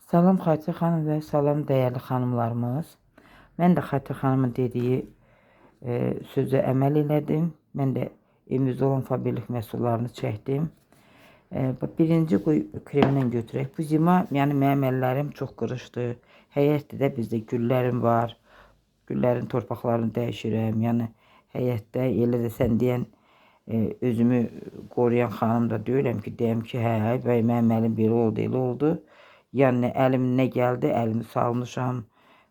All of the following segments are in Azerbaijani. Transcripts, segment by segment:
Salam Xatir xanım və salam dəyərli xanımlarımız. Mən də Xatir xanımın dediyi sözə əməl elədim. Mən də evimizdə olan fabirlik məhsullarını çəkdim. Birinci kremdən götürək. Bu zima, yəni mənim əllərim çox qırışdı. Həyətdə də bizdə güllərim var. Güllərin torpaqlarını dəyişirəm. Yəni həyətdə elə də sən deyən özümü qoruyan xanım da deyirəm ki, deyəm ki, hə, bəy mənim əlim belə oldu, elə oldu. Yəni əlim nə gəldi, əlimi salmışam.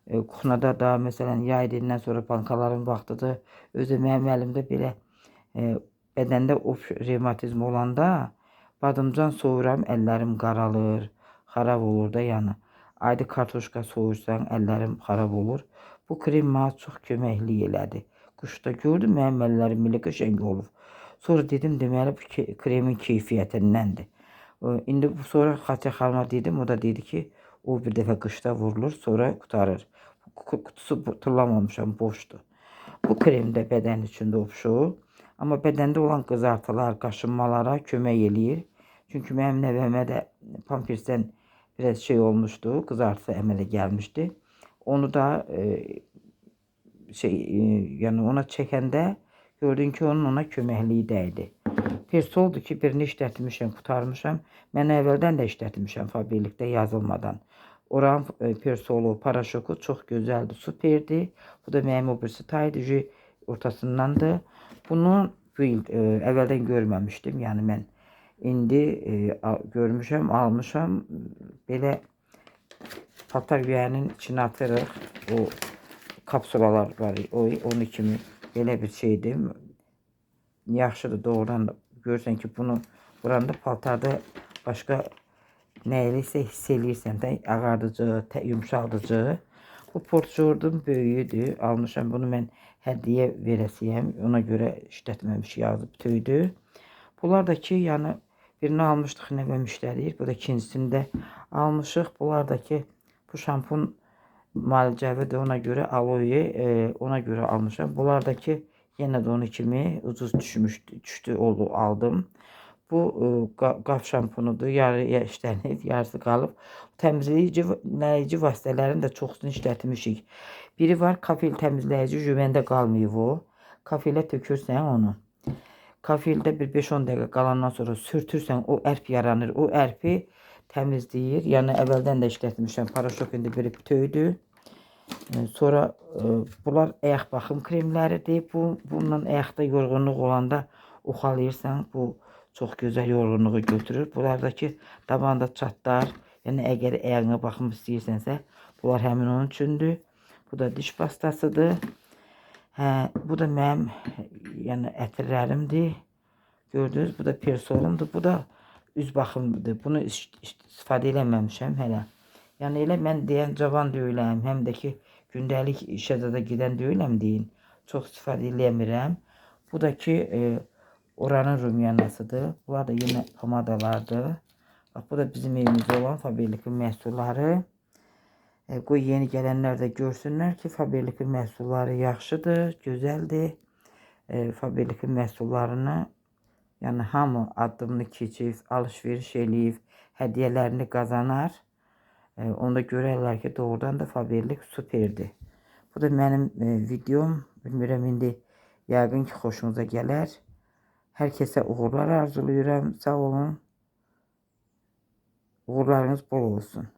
Kuxnada da, məsələn, yay dindən sonra pankaların vaxtıdır. Özü mənim əlimdə belə bədəndə revmatizm olanda badımcan soğuram, əllərim qaralır, xarab olur da yəni. Ayda kartoşka soğursan, əllərim xarab olur. Bu krem mənə çox köməkli elədi. Qışda gördüm, mənim əllərim belə qəşəng olub. Sonra dedim, deməli bu kremin keyfiyyətindəndir. İndi sonra Xatir xanıma dedim, o da dedi ki, o bir dəfə qışda vurulur, sonra qutarır. Kutusu turlamamışam, boşdur. Bu krem də bədən üçün opşu, amma bədəndə olan qızartılar, qaşınmalara kömək eləyir. Çünki mənim nəvəmə də pampersdən biraz şey olmuşdu, qızartı əmələ gəlmişdi. Onu da yəni ona çəkəndə gördün ki, onun ona köməkliyi dəydi. Persoldur ki, birini işlətmişəm, qutarmışam. Mən əvvəldən də işlətmişəm fabirlikdə yazılmadan. Oranın persolu, paraşoku çox gözəldir, superdir. Bu da mənim o birisi taydı, ortasındandır. Bunu bu il əvvəldən görməmişdim. Yəni mən indi görmüşəm, almışam. Belə paltar yüyənin içinə atırıq. O kapsulalar var, onun kimi belə bir şeydir. Yaxşıdır, doğrudan da görürsən ki, bunu vuranda paltarda başqa nə eləsə hiss eləyirsən də, ağardıcı, yumşaldıcı. Bu portjordun böyüyüdür, almışam. Bunu mən hədiyyə verəsiyəm, ona görə işlətməmiş yazıb tüydü. Bunlar da ki, yəni birini almışdıq, nəvəm işləyir. Bu da ikincisini də almışıq. Bunlar da ki, bu şampun müalicəvidir, ona görə aloe, ona görə almışam. Bunlar da ki, yenə də onun kimi ucuz düşdü, aldım. Bu qaf şampunudur, yarı işlənib, yarısı qalıb. Təmizləyici vasitələrini də çoxsunu işlətmişik. Biri var, kafel təmizləyici, məndə qalmayıb o. Kafelə tökürsən onu. Kafeldə bir 5-10 dəqiqə qalandan sonra sürtürsən, o ərp yaranır. O ərpi təmizləyir. Yəni əvvəldən də işlətmişəm, paraşok indi bir bütövdür. Sonra bunlar ayaq baxım kremləridir. Bununla ayaqda yorğunluq olanda oxalayırsan, bu çox gözəl yorğunluğu götürür. Bunlar da ki, tabanda çatlar. Yəni əgər ayağına baxım istəyirsənsə, bunlar həmin onun üçündür. Bu da diş pastasıdır. Hə, bu da mənim yəni ətirlərimdir. Gördünüz, bu da persolumdur. Bu da üz baxımıdır. Bunu istifadə eləməmişəm hələ. Yəni elə mən deyən cavan deyiləm, həm də ki, gündəlik işə də gedən deyiləm deyin. Çox istifadə eləmirəm. Bu da ki, oranın rumyanasıdır. Bunlar da yenə pomadalardır. Bax, bu da bizim evimizdə olan fabirlikin məhsulları. Qoy yeni gələnlər də görsünlər ki, fabirlikin məhsulları yaxşıdır, gözəldir. Fabirlikin məhsullarını, yəni hamı addımını keçib, alış-veriş eləyib, hədiyyələrini qazanar. Onda görərlər ki, doğrudan da fabirlik superdir. Bu da mənim videom. Bilmirəm, indi yəqin ki, xoşunuza gələr. Hər kəsə uğurlar arzulayıram. Sağ olun. Uğurlarınız bol olsun.